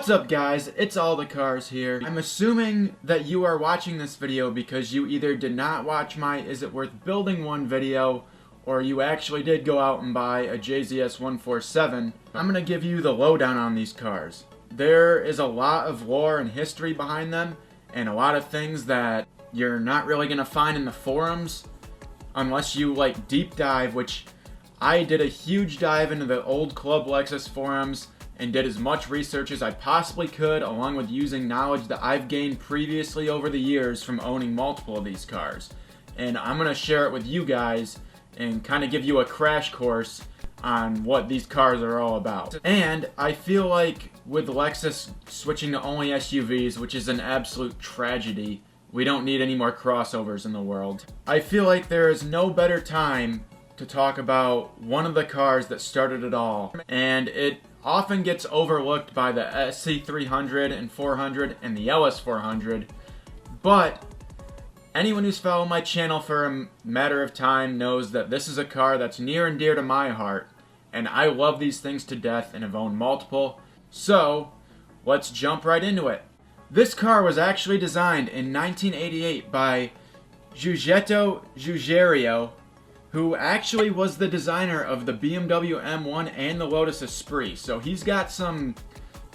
What's up guys, it's All the Cars here. I'm assuming that you are watching this video because you either did not watch my Is It Worth Building One video, or you actually did go out and buy a JZS147. I'm going to give you the lowdown on these cars. There is a lot of lore and history behind them, and a lot of things that you're not really going to find in the forums unless you like deep dive, which I did a huge dive into the old Club Lexus forums and did as much research as I possibly could, along with using knowledge that I've gained previously over the years from owning multiple of these cars. And I'm going to share it with you guys and kind of give you a crash course on what these cars are all about. And I feel like with Lexus switching to only SUVs, which is an absolute tragedy, we don't need any more crossovers in the world. I feel like there is no better time to talk about one of the cars that started it all, and it often gets overlooked by the SC300 and 400 and the LS400, but anyone who's followed my channel for a matter of time knows that this is a car that's near and dear to my heart, and I love these things to death and have owned multiple, so let's jump right into it. This car was actually designed in 1988 by Giuseppe Giugiaro, who actually was the designer of the BMW M1 and the Lotus Esprit. So he's got some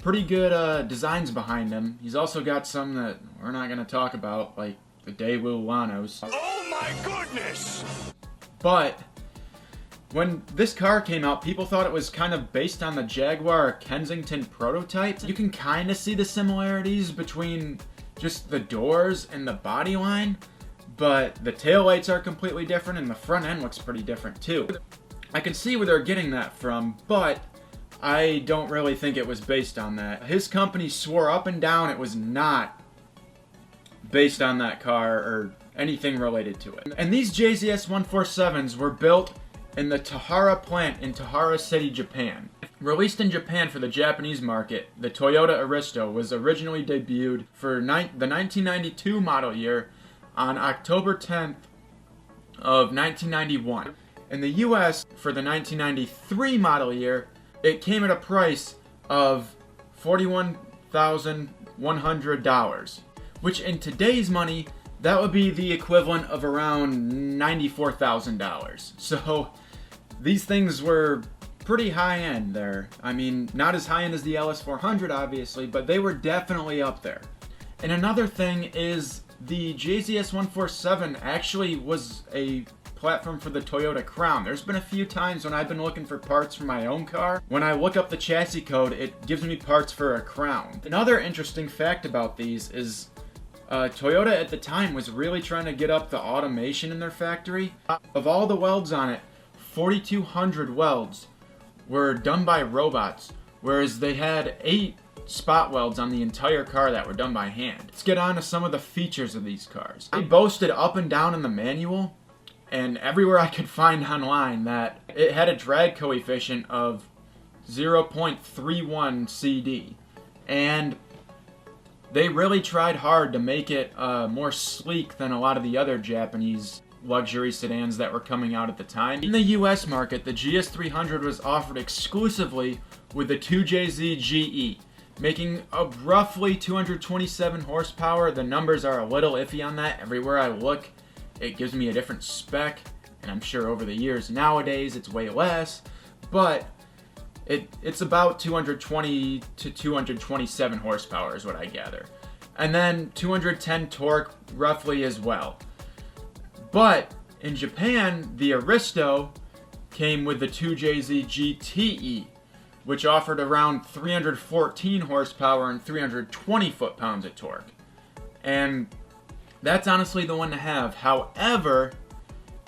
pretty good designs behind him. He's also got some that we're not going to talk about, like the Daewoo Lanos. Oh my goodness! But when this car came out, people thought it was kind of based on the Jaguar Kensington prototype. You can kind of see the similarities between just the doors and the body line, but the taillights are completely different and the front end looks pretty different too. I can see where they're getting that from, but I don't really think it was based on that. His company swore up and down it was not based on that car or anything related to it. And these JZS147s were built in the Tahara plant in Tahara City, Japan. Released in Japan for the Japanese market, the Toyota Aristo was originally debuted for the 1992 model year on October 10th of 1991. In the US, for the 1993 model year, it came at a price of $41,100, which in today's money, that would be the equivalent of around $94,000. So these things were pretty high end there. I mean, not as high end as the LS400 obviously, but they were definitely up there. And another thing is the JZS147 actually was a platform for the Toyota Crown. There's been a few times when I've been looking for parts for my own car. When I look up the chassis code, it gives me parts for a Crown. Another interesting fact about these is Toyota at the time was really trying to get up the automation in their factory. Of all the welds on it, 4,200 welds were done by robots, whereas they had 8 spot welds on the entire car that were done by hand. Let's get on to some of the features of these cars. They boasted up and down in the manual, and everywhere I could find online, that it had a drag coefficient of 0.31 CD. And they really tried hard to make it more sleek than a lot of the other Japanese luxury sedans that were coming out at the time. In the US market, the GS300 was offered exclusively with the 2JZ GE, making a roughly 227 horsepower. The numbers are a little iffy on that. Everywhere I look, it gives me a different spec, and I'm sure over the years nowadays it's way less, but it's about 220 to 227 horsepower is what I gather. And then 210 torque roughly as well. But in Japan, the Aristo came with the 2JZ GTE, which offered around 314 horsepower and 320 foot-pounds of torque. And that's honestly the one to have. However,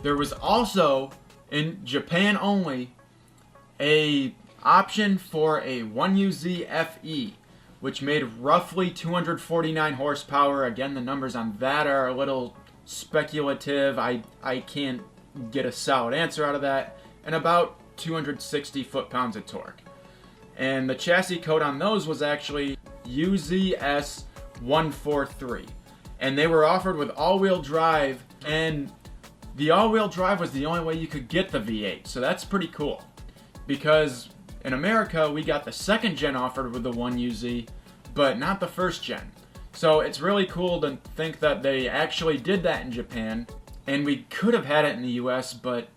there was also, in Japan only, a option for a 1UZ FE, which made roughly 249 horsepower. Again, the numbers on that are a little speculative. I can't get a solid answer out of that. And about 260 foot-pounds of torque. And the chassis code on those was actually JZS143. And they were offered with all-wheel drive, and the all-wheel drive was the only way you could get the V8. So that's pretty cool, because in America we got the second gen offered with the 1UZ, but not the first gen. So it's really cool to think that they actually did that in Japan, and we could have had it in the US, but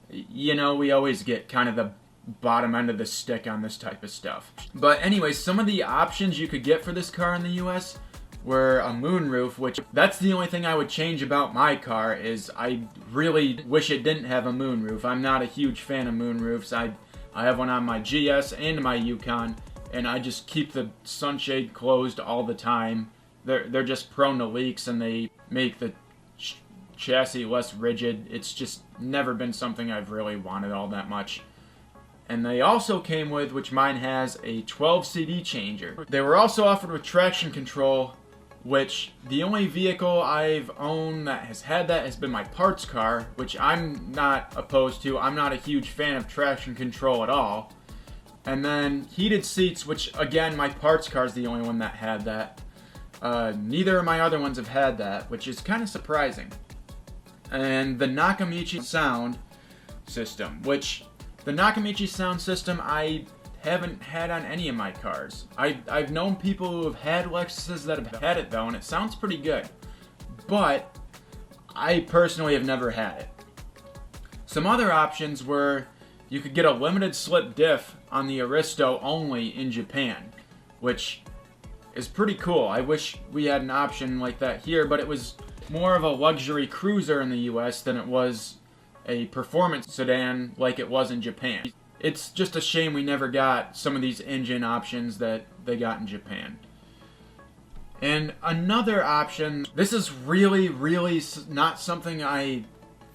you know, we always get kind of the bottom end of the stick on this type of stuff. But anyways, some of the options you could get for this car in the US were a moonroof, which that's the only thing I would change about my car, is I really wish it didn't have a moonroof. I'm not a huge fan of moonroofs. I have one on my GS and my Yukon, and I just keep the sunshade closed all the time. They're just prone to leaks, and they make the chassis less rigid. It's just never been something I've really wanted all that much. And they also came with, which mine has, a 12 CD changer. They were also offered with traction control, which the only vehicle I've owned that has had that has been my parts car, which I'm not opposed to. I'm not a huge fan of traction control at all. And then heated seats, which again, my parts car is the only one that had that. Neither of my other ones have had that, which is kind of surprising. And the Nakamichi sound system, which the Nakamichi sound system I haven't had on any of my cars. I've known people who have had Lexuses that have had it though, and it sounds pretty good. But I personally have never had it. Some other options were you could get a limited slip diff on the Aristo only in Japan, which is pretty cool. I wish we had an option like that here, but it was more of a luxury cruiser in the US than it was a performance sedan like it was in Japan. It's just a shame we never got some of these engine options that they got in Japan. And another option, this is really not something I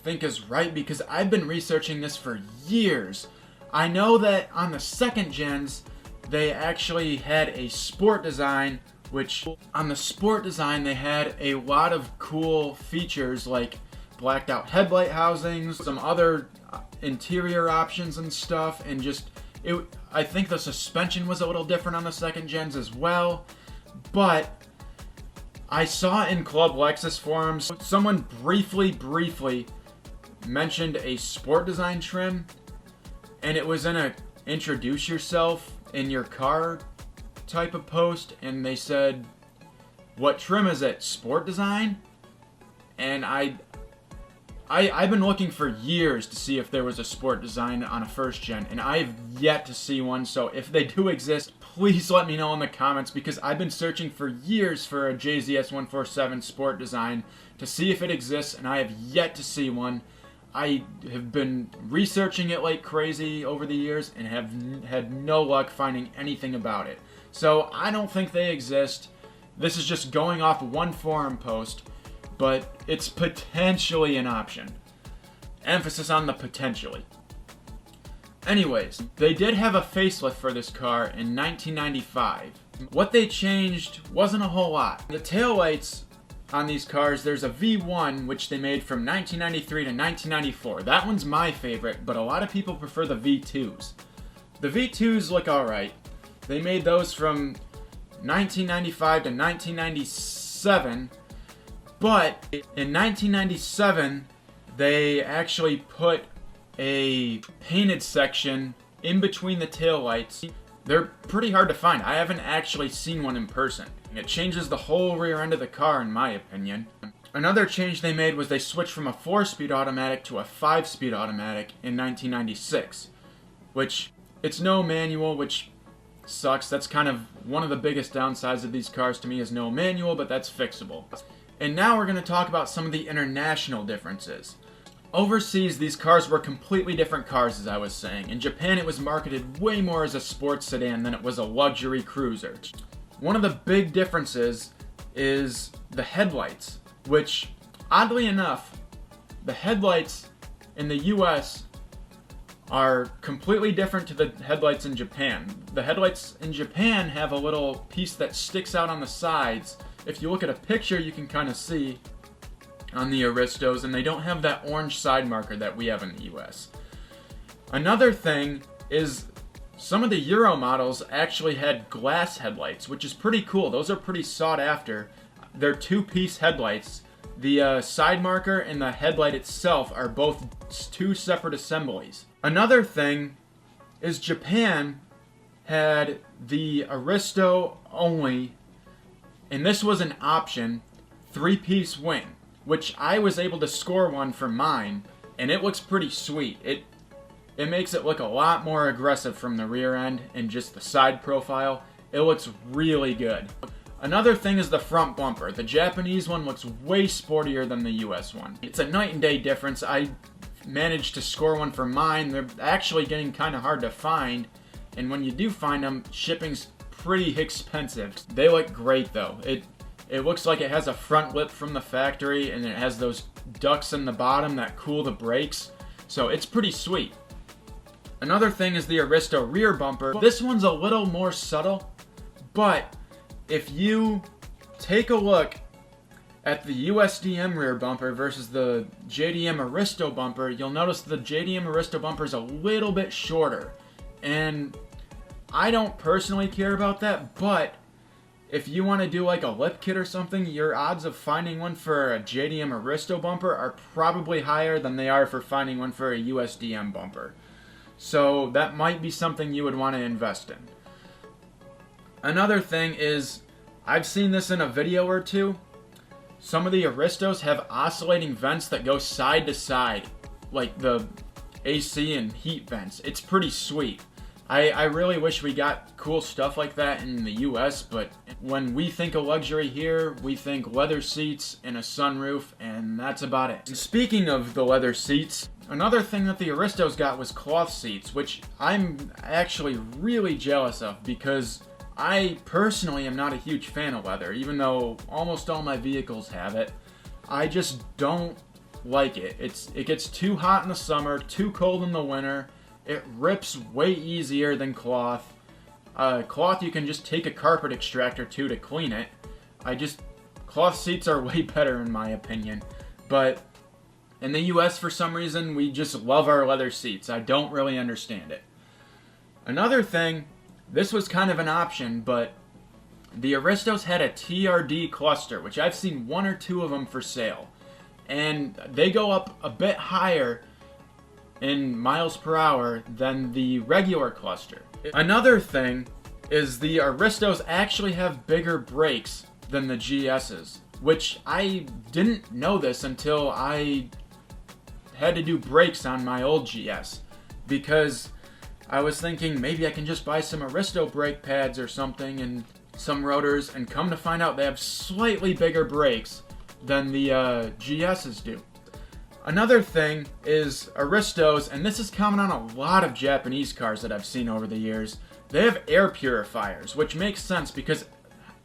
think is right, because I've been researching this for years. I know that on the second gens, they actually had a sport design, which on the sport design they had a lot of cool features like blacked out headlight housings, some other interior options and stuff, and just I think the suspension was a little different on the second gens as well. But I saw in Club Lexus forums someone briefly mentioned a sport design trim, and it was in a introduce yourself in your car type of post, and they said, what trim is it? Sport design? And I've been looking for years to see if there was a sport design on a first gen, and I've yet to see one. So if they do exist, please let me know in the comments, because I've been searching for years for a JZS147 sport design to see if it exists, and I have yet to see one. I have been researching it like crazy over the years and have had no luck finding anything about it. So I don't think they exist. This is just going off one forum post, but it's potentially an option. Emphasis on the potentially. Anyways, they did have a facelift for this car in 1995. What they changed wasn't a whole lot. The taillights on these cars, there's a V1 which they made from 1993 to 1994. That one's my favorite, but a lot of people prefer the V2s. The V2s look alright. They made those from 1995 to 1997, but in 1997 they actually put a painted section in between the taillights. They're pretty hard to find. I haven't actually seen one in person. It changes the whole rear end of the car, in my opinion. Another change they made was they switched from a 4-speed automatic to a 5-speed automatic in 1996, which it's no manual, which sucks. That's kind of one of the biggest downsides of these cars to me, is no manual, but that's fixable. And now we're going to talk about some of the international differences. Overseas, these cars were completely different cars, as I was saying. In Japan, it was marketed way more as a sports sedan than it was a luxury cruiser. One of the big differences is the headlights, which, oddly enough, the headlights in the US are completely different to the headlights in Japan. The headlights in Japan have a little piece that sticks out on the sides. If you look at a picture, you can kind of see on the Aristos, and they don't have that orange side marker that we have in the US. Another thing is some of the Euro models actually had glass headlights, which is pretty cool. Those are pretty sought after. They're 2-piece headlights. The side marker and the headlight itself are both 2 separate assemblies. Another thing is Japan had the Aristo only, and this was an option, 3-piece wing, which I was able to score one for mine, and it looks pretty sweet. It makes it look a lot more aggressive from the rear end and just the side profile. It looks really good. Another thing is the front bumper. The Japanese one looks way sportier than the US one. It's a night and day difference. I managed to score one for mine. They're actually getting kind of hard to find, and when you do find them, shipping's pretty expensive. They look great though. It looks like it has a front lip from the factory, and it has those ducts in the bottom that cool the brakes, so it's pretty sweet. Another thing is the Aristo rear bumper. This one's a little more subtle, but if you take a look at the USDM rear bumper versus the JDM Aristo bumper, you'll notice the JDM Aristo bumper is a little bit shorter, and I don't personally care about that, but if you want to do like a lip kit or something, your odds of finding one for a JDM Aristo bumper are probably higher than they are for finding one for a USDM bumper. So that might be something you would want to invest in. Another thing is, I've seen this in a video or two. Some of the Aristos have oscillating vents that go side to side, like the AC and heat vents. It's pretty sweet. I really wish we got cool stuff like that in the US, but when we think of luxury here, we think leather seats and a sunroof, and that's about it. And speaking of the leather seats, another thing that the Aristos got was cloth seats, which I'm actually really jealous of, because I personally am not a huge fan of leather, even though almost all my vehicles have it. I just don't like it. It gets too hot in the summer, too cold in the winter. It rips way easier than cloth. Cloth, you can just take a carpet extractor to clean it. Cloth seats are way better in my opinion. But in the US, for some reason, we just love our leather seats. I don't really understand it. Another thing, this was kind of an option, but the Aristos had a TRD cluster, which I've seen one or two of them for sale. And they go up a bit higher in miles per hour than the regular cluster. Another thing is the Aristos actually have bigger brakes than the GS's, which I didn't know this until I had to do brakes on my old GS, because I was thinking maybe I can just buy some Aristo brake pads or something and some rotors, and come to find out they have slightly bigger brakes than the GS's do. Another thing is Aristos, and this is common on a lot of Japanese cars that I've seen over the years, they have air purifiers, which makes sense because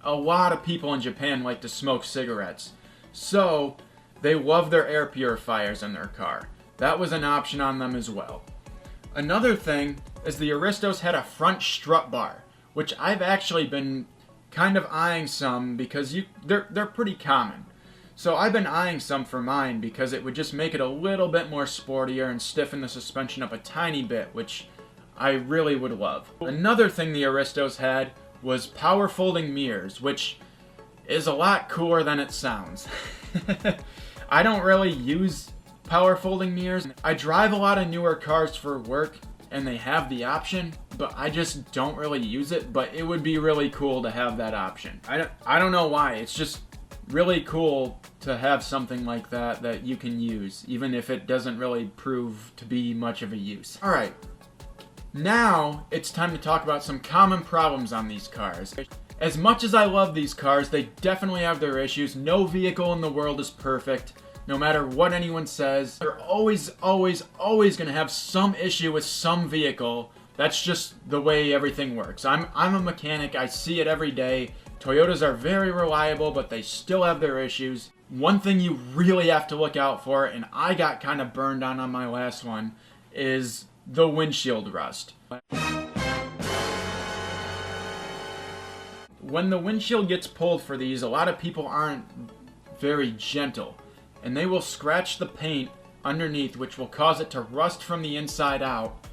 a lot of people in Japan like to smoke cigarettes. So they love their air purifiers in their car. That was an option on them as well. Another thing is the Aristos had a front strut bar, which I've actually been kind of eyeing some because they're pretty common. So I've been eyeing some for mine because it would just make it a little bit more sportier and stiffen the suspension up a tiny bit, which I really would love. Another thing the Aristos had was power folding mirrors, which is a lot cooler than it sounds. I don't really use power folding mirrors. I drive a lot of newer cars for work and they have the option, but I just don't really use it, but it would be really cool to have that option. I don't know why, it's just really cool to have something like that you can use, even if it doesn't really prove to be much of a use. Alright, now it's time to talk about some common problems on these cars. As much as I love these cars, they definitely have their issues. No vehicle in the world is perfect, no matter what anyone says. They're always going to have some issue with some vehicle. That's just the way everything works. I'm a mechanic, I see it every day. Toyotas are very reliable, but they still have their issues. One thing you really have to look out for, and I got kind of burned on my last one, is the windshield rust. When the windshield gets pulled for these, a lot of people aren't very gentle, and they will scratch the paint underneath, which will cause it to rust from the inside out.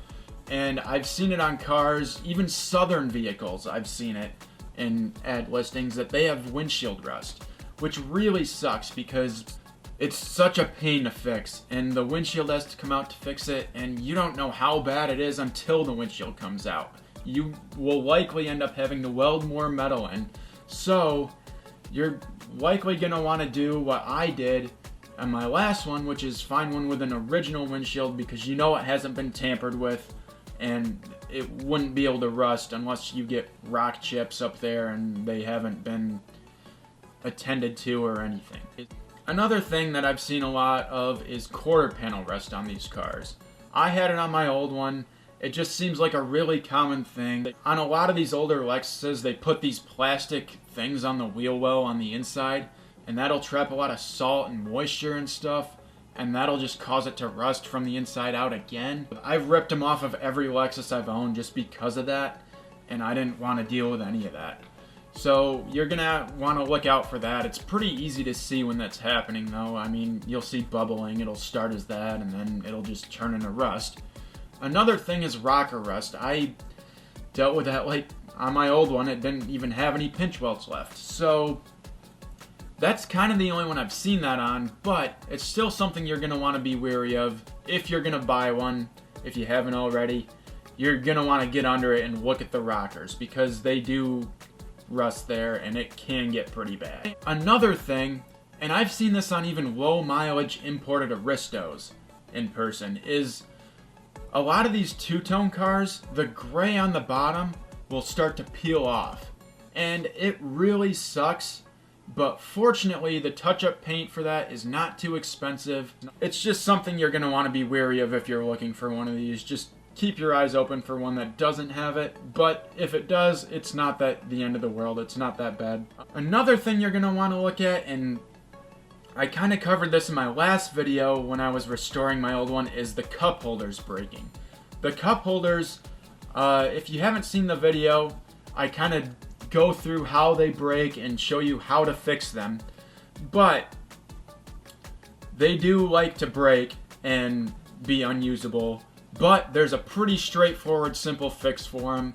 And I've seen it on cars, even southern vehicles, I've seen it in ad listings, that they have windshield rust, which really sucks because it's such a pain to fix, and the windshield has to come out to fix it, and you don't know how bad it is until the windshield comes out. you will likely end up having to weld more metal in. So you're likely going to want to do what I did on my last one, which is find one with an original windshield, because you know it hasn't been tampered with and it wouldn't be able to rust unless you get rock chips up there and they haven't been attended to or anything. Another thing that I've seen a lot of is quarter panel rust on these cars. I had it on my old one. It just seems like a really common thing. On a lot of these older Lexuses, they put these plastic things on the wheel well on the inside, and that'll trap a lot of salt and moisture and stuff, and that'll just cause it to rust from the inside out again. I've ripped them off of every Lexus I've owned just because of that, and I didn't want to deal with any of that. So you're gonna want to look out for that. It's pretty easy to see when that's happening though. I mean, you'll see bubbling, it'll start as that, and then it'll just turn into rust. Another thing is rocker rust. I dealt with that like on my old one. It didn't even have any pinch welds left. So that's kind of the only one I've seen that on, but it's still something you're gonna want to be wary of if you're gonna buy one, if you haven't already. You're gonna want to get under it and look at the rockers, because they do rust there and it can get pretty bad. Another thing, and I've seen this on even low mileage imported Aristos in person, is a lot of these two-tone cars, the gray on the bottom will start to peel off, and it really sucks. But fortunately, the touch-up paint for that is not too expensive. It's just something you're going to want to be wary of if you're looking for one of these. Just keep your eyes open for one that doesn't have it, but if it does, it's not that the end of the world. It's not that bad. Another thing you're going to want to look at, and I kind of covered this in my last video when I was restoring my old one, is the cup holders breaking. The cup holders, if you haven't seen the video, I kind of go through how they break and show you how to fix them, but they do like to break and be unusable. But there's a pretty straightforward, simple fix for them,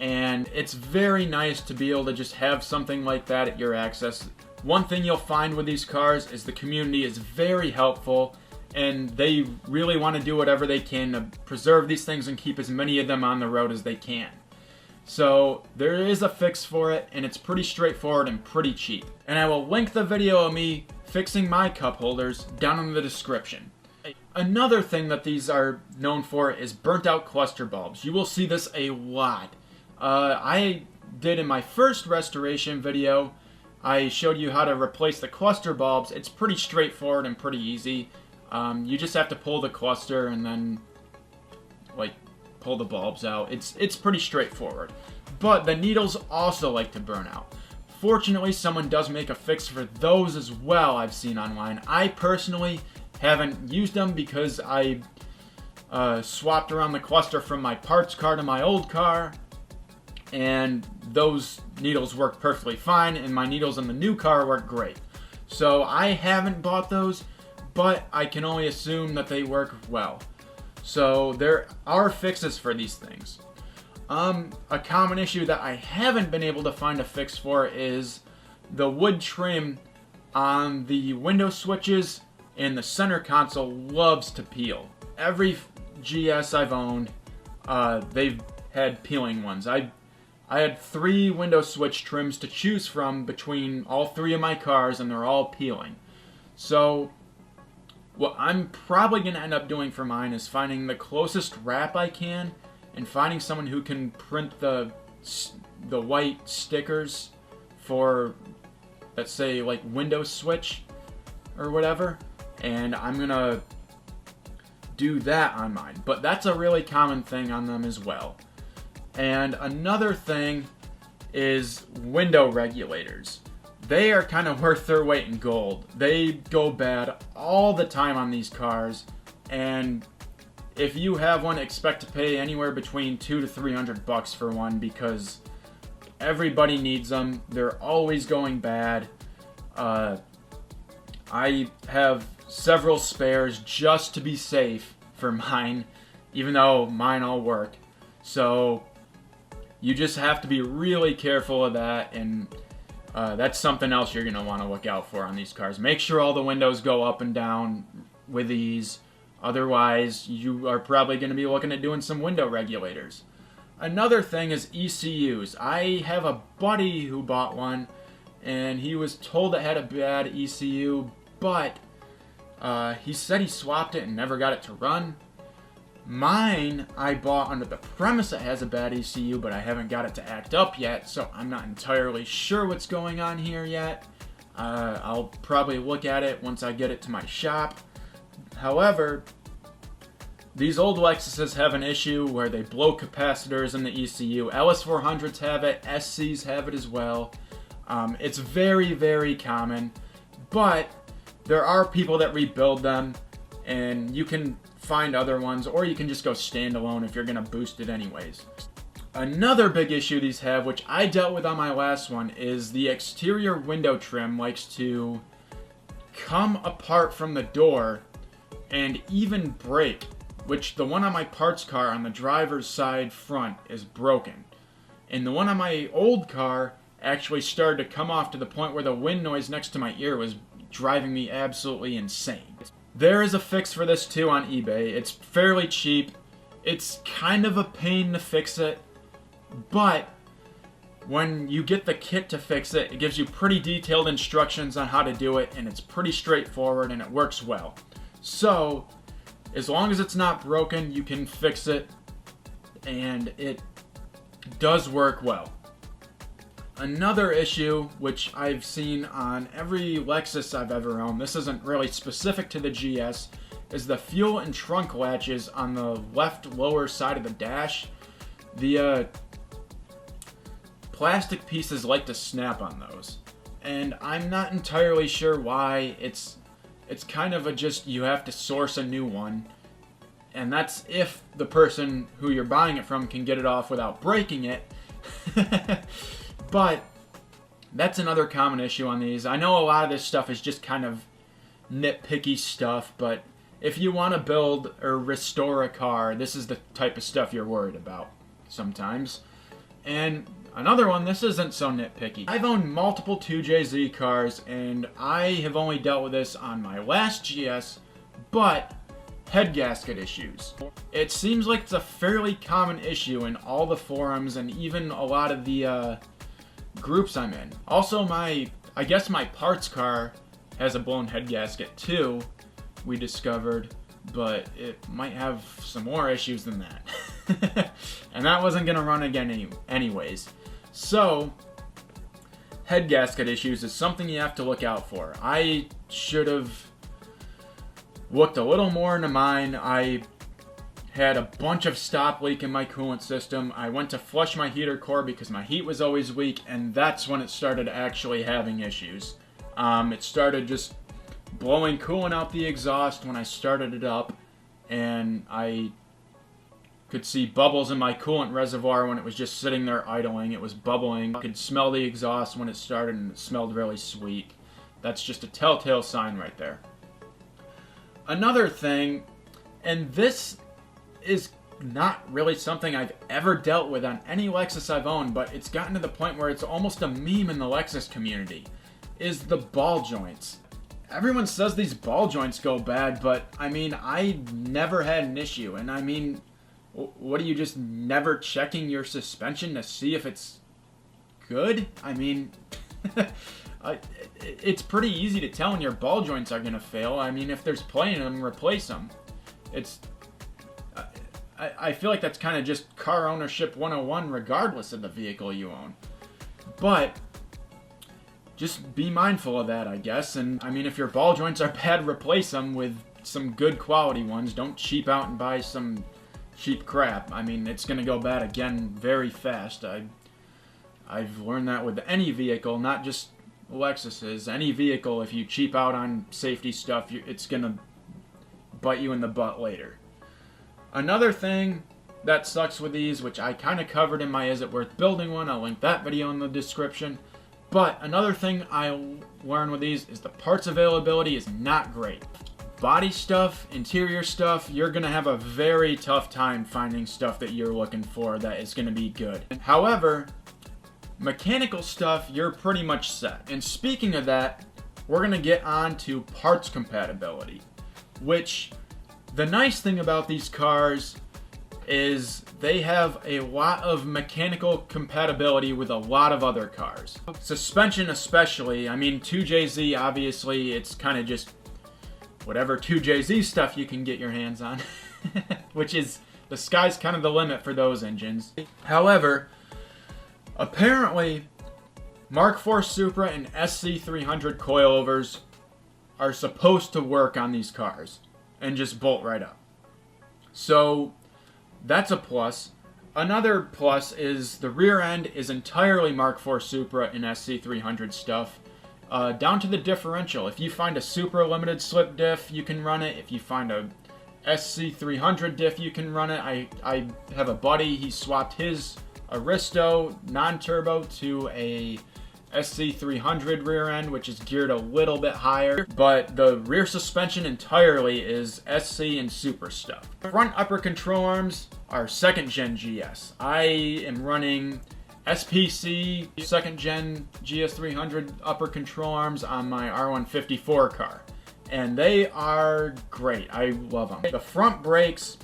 and it's very nice to be able to just have something like that at your access. One thing you'll find with these cars is the community is very helpful, and they really want to do whatever they can to preserve these things and keep as many of them on the road as they can. So there is a fix for it, and it's pretty straightforward and pretty cheap. And I will link the video of me fixing my cup holders down in the description. Another thing that these are known for is burnt out cluster bulbs. You will see this a lot. I did in my first restoration video, I showed you how to replace the cluster bulbs. It's pretty straightforward and pretty easy. You just have to pull the cluster and then like pull the bulbs out. It's pretty straightforward. But the needles also like to burn out. Fortunately, someone does make a fix for those as well, I've seen online. I personally haven't used them because I swapped around the cluster from my parts car to my old car, and those needles work perfectly fine, and my needles in the new car work great. So I haven't bought those, but I can only assume that they work well. So there are fixes for these things. A common issue that I haven't been able to find a fix for is the wood trim on the window switches and the center console loves to peel. Every GS I've owned, they've had peeling ones. I had 3 window switch trims to choose from between all 3 of my cars, and they're all peeling. So what I'm probably going to end up doing for mine is finding the closest wrap I can and finding someone who can print the white stickers for, let's say, like window switch or whatever, and I'm gonna do that on mine. But that's a really common thing on them as well. And another thing is window regulators. They are kind of worth their weight in gold. They go bad all the time on these cars, and if you have one, expect to pay anywhere between $200 to $300 for one, because everybody needs them. They're always going bad. I have several spares just to be safe for mine, even though mine all work. So you just have to be really careful of that, and that's something else you're going to want to look out for on these cars. Make sure all the windows go up and down with these. Otherwise, you are probably going to be looking at doing some window regulators. Another thing is ECUs. I have a buddy who bought one, and he was told it had a bad ECU, but he said he swapped it and never got it to run. Mine, I bought under the premise it has a bad ECU, but I haven't got it to act up yet, so I'm not entirely sure what's going on here yet. I'll probably look at it once I get it to my shop. However, these old Lexuses have an issue where they blow capacitors in the ECU. LS400s have it, SCs have it as well. It's very, very common, but there are people that rebuild them, and you can find other ones, or you can just go standalone if you're going to boost it anyways. Another big issue these have, which I dealt with on my last one, is the exterior window trim likes to come apart from the door and even break, which the one on my parts car on the driver's side front is broken. And the one on my old car actually started to come off to the point where the wind noise next to my ear was driving me absolutely insane. There is a fix for this too on eBay. It's fairly cheap. It's kind of a pain to fix it, but when you get the kit to fix it, it gives you pretty detailed instructions on how to do it, and it's pretty straightforward and it works well. So, as long as it's not broken, you can fix it, and it does work well. Another issue, which I've seen on every Lexus I've ever owned, this isn't really specific to the GS, is the fuel and trunk latches on the left lower side of the dash. The plastic pieces like to snap on those, and I'm not entirely sure why. It's kind of a just, you have to source a new one, and that's if the person who you're buying it from can get it off without breaking it. But that's another common issue on these. I know a lot of this stuff is just kind of nitpicky stuff, but if you want to build or restore a car, this is the type of stuff you're worried about sometimes. And another one, this isn't so nitpicky. I've owned multiple 2JZ cars, and I have only dealt with this on my last GS, but head gasket issues. It seems like it's a fairly common issue in all the forums and even a lot of the groups I'm in. Also, I guess my parts car has a blown head gasket too, we discovered, but it might have some more issues than that. And that wasn't gonna run again anyways. So, head gasket issues is something you have to look out for. I should have looked a little more into mine. I had a bunch of stop leak in my coolant system. I went to flush my heater core because my heat was always weak, and that's when it started actually having issues. It started just blowing coolant out the exhaust when I started it up, and I could see bubbles in my coolant reservoir when it was just sitting there idling. It was bubbling. I could smell the exhaust when it started, and it smelled really sweet. That's just a telltale sign right there. Another thing, and this is not really something I've ever dealt with on any Lexus I've owned, but it's gotten to the point where it's almost a meme in the Lexus community, is the ball joints. Everyone says these ball joints go bad, but I mean, I never had an issue. And I mean, what are you just never checking your suspension to see if it's good? I mean, it's pretty easy to tell when your ball joints are going to fail. I mean, if there's play in them, replace them. I feel like that's kind of just car ownership 101 regardless of the vehicle you own. But just be mindful of that, I guess. And I mean, if your ball joints are bad, replace them with some good quality ones. Don't cheap out and buy some cheap crap. I mean, it's going to go bad again very fast. I've learned that with any vehicle, not just Lexuses. Any vehicle, if you cheap out on safety stuff, it's going to bite you in the butt later. Another thing that sucks with these, which I kind of covered in my Is It Worth Building one, I'll link that video in the description. But another thing I learned with these is the parts availability is not great. Body stuff, interior stuff, you're going to have a very tough time finding stuff that you're looking for that is going to be good. However, mechanical stuff, you're pretty much set. And speaking of that, we're going to get on to parts compatibility, which the nice thing about these cars is they have a lot of mechanical compatibility with a lot of other cars. Suspension especially, I mean 2JZ obviously it's kind of just whatever 2JZ stuff you can get your hands on, which is, the sky's kind of the limit for those engines. However, apparently Mark IV Supra and SC300 coilovers are supposed to work on these cars and just bolt right up. So that's a plus. Another plus is the rear end is entirely Mark IV Supra and SC300 stuff. Down to the differential. If you find a Supra limited slip diff, you can run it. If you find a SC300 diff, you can run it. I have a buddy, he swapped his Aristo non-turbo to a SC300 rear end, which is geared a little bit higher, but the rear suspension entirely is SC and Supra stuff. Front upper control arms are 2nd gen GS. I am running SPC 2nd gen GS300 upper control arms on my R154 car, and they are great. I love them. The front brakes,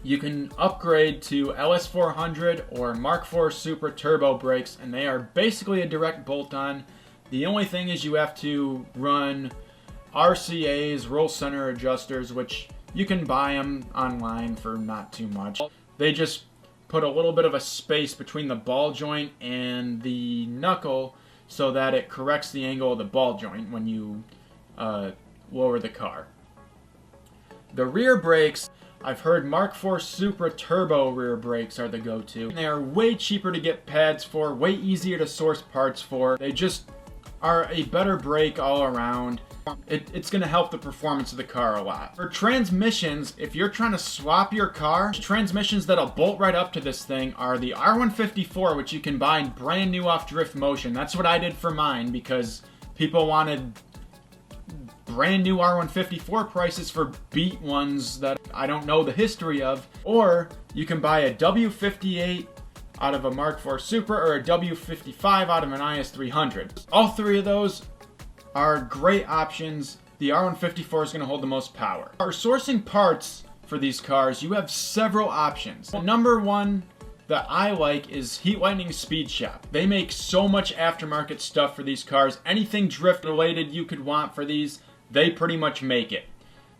you can upgrade to LS400 or Mark IV Supra turbo brakes, and they are basically a direct bolt-on. The only thing is you have to run RCAs, roll center adjusters, which you can buy them online for not too much. They just put a little bit of a space between the ball joint and the knuckle so that it corrects the angle of the ball joint when you lower the car. The rear brakes, I've heard Mark IV Supra turbo rear brakes are the go-to. They are way cheaper to get pads for, way easier to source parts for. They just are a better brake all around. It's going to help the performance of the car a lot. For transmissions, if you're trying to swap your car, transmissions that'll bolt right up to this thing are the R154, which you can buy brand new off Drift Motion. That's what I did for mine because people wanted brand new R154 prices for beat ones that I don't know the history of. Or you can buy a W58 out of a Mark IV Supra or a W55 out of an IS300. All three of those are great options. The R154 is going to hold the most power. For sourcing parts for these cars, you have several options. The number one that I like is Heat Lightning Speed Shop. They make so much aftermarket stuff for these cars. Anything drift related you could want for these, they pretty much make it.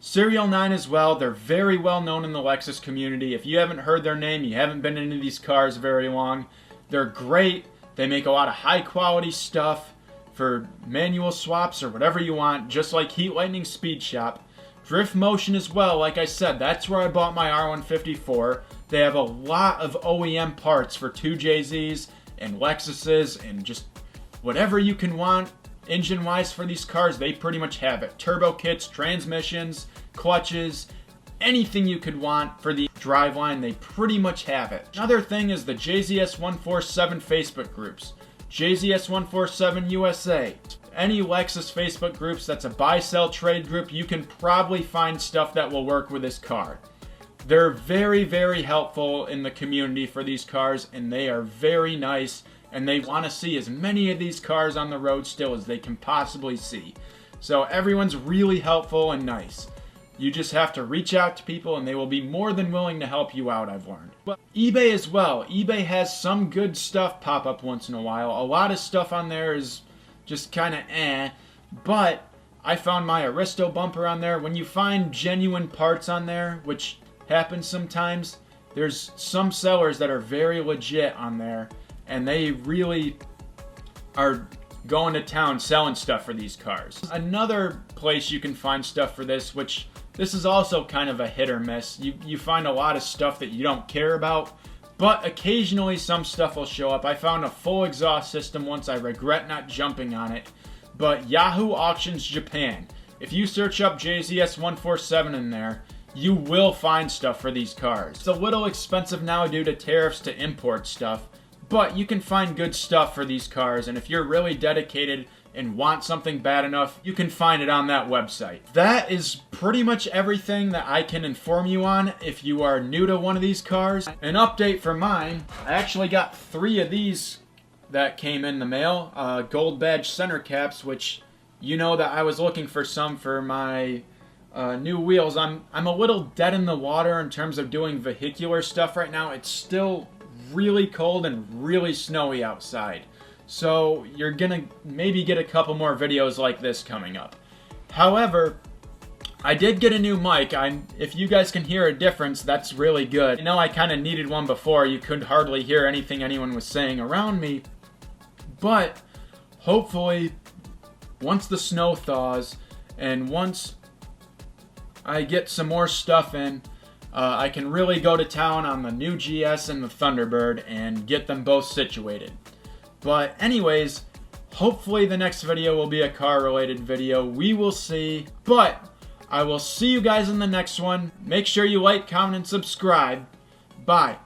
Serial 9 as well, they're very well known in the Lexus community. If you haven't heard their name, you haven't been into these cars very long. They're great. They make a lot of high quality stuff for manual swaps or whatever you want, just like Heat Lightning Speed Shop. Drift Motion as well, like I said, that's where I bought my R154. They have a lot of OEM parts for 2JZs and Lexuses and just whatever you can want engine-wise for these cars, they pretty much have it. Turbo kits, transmissions, clutches, anything you could want for the driveline, they pretty much have it. Another thing is the JZS147 Facebook groups. JZS147 USA. Any Lexus Facebook groups that's a buy-sell trade group, you can probably find stuff that will work with this car. They're very, very helpful in the community for these cars, and they are very nice, and they want to see as many of these cars on the road still as they can possibly see. So everyone's really helpful and nice. You just have to reach out to people and they will be more than willing to help you out, I've learned. But eBay as well. eBay has some good stuff pop up once in a while. A lot of stuff on there is just kind of but I found my Aristo bumper on there. When you find genuine parts on there, which happens sometimes, there's some sellers that are very legit on there, and they really are going to town selling stuff for these cars. Another place you can find stuff for this, which this is also kind of a hit or miss. You find a lot of stuff that you don't care about, but occasionally some stuff will show up. I found a full exhaust system once. I regret not jumping on it. But Yahoo Auctions Japan, if you search up JZS147 in there, you will find stuff for these cars. It's a little expensive now due to tariffs to import stuff, but you can find good stuff for these cars, and if you're really dedicated and want something bad enough, you can find it on that website. That is pretty much everything that I can inform you on if you are new to one of these cars. An update for mine, I actually got 3 of these that came in the mail, gold badge center caps, which you know that I was looking for some for my new wheels. I'm a little dead in the water in terms of doing vehicular stuff right now. It's still really cold and really snowy outside. So you're gonna maybe get a couple more videos like this coming up. However, I did get a new mic. If you guys can hear a difference, that's really good. I know I kind of needed one before. You could hardly hear anything anyone was saying around me. But hopefully, once the snow thaws and once I get some more stuff in, I can really go to town on the new GS and the Thunderbird and get them both situated. But anyways, hopefully the next video will be a car related video. We will see. But I will see you guys in the next one. Make sure you like, comment, and subscribe. Bye.